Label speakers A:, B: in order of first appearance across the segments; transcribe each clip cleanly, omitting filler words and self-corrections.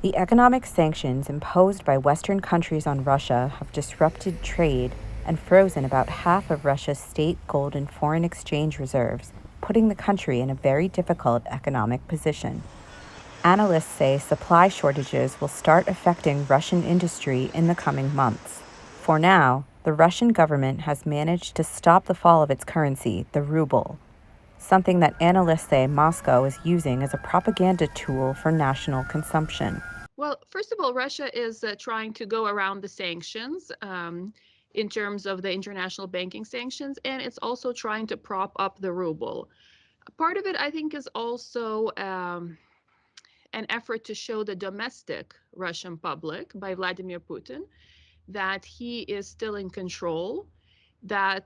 A: The economic sanctions imposed by Western countries on Russia have disrupted trade and frozen about half of Russia's state gold and foreign exchange reserves, putting the country in a very difficult economic position. Analysts say supply shortages will start affecting Russian industry in the coming months. For now, the Russian government has managed to stop the fall of its currency, the ruble, something that analysts say Moscow is using as a propaganda tool for national consumption.
B: Well, first of all, Russia is trying to go around the sanctions in terms of the international banking sanctions, and it's also trying to prop up the ruble. Part of it, I think, is also an effort to show the domestic Russian public by Vladimir Putin that he is still in control, that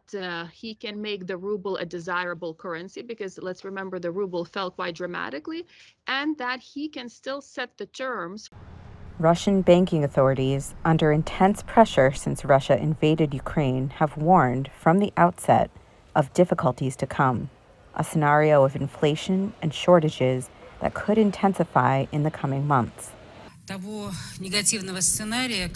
B: he can make the ruble a desirable currency, because let's remember the ruble fell quite dramatically, and that he can still set the terms.
A: Russian banking authorities, under intense pressure since Russia invaded Ukraine, have warned from the outset of difficulties to come, a scenario of inflation and shortages that could intensify in the coming months.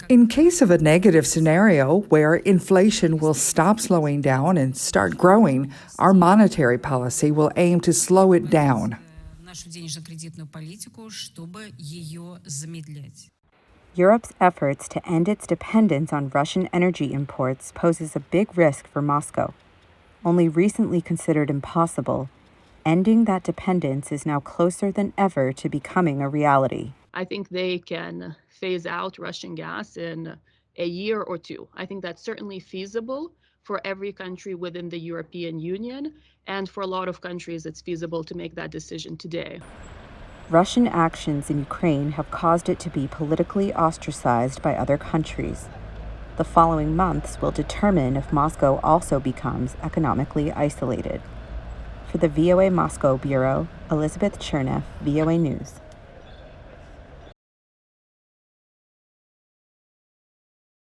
C: In case of a negative scenario where inflation will stop slowing down and start growing, our monetary policy will aim to slow it down.
A: Europe's efforts to end its dependence on Russian energy imports poses a big risk for Moscow. Only recently considered impossible, ending that dependence is now closer than ever to becoming a reality.
B: I think they can phase out Russian gas in a year or two. I think that's certainly feasible for every country within the European Union, and for a lot of countries it's feasible to make that decision today.
A: Russian actions in Ukraine have caused it to be politically ostracized by other countries. The following months will determine if Moscow also becomes economically isolated. For the VOA Moscow Bureau, Elizabeth Cherneff, VOA News.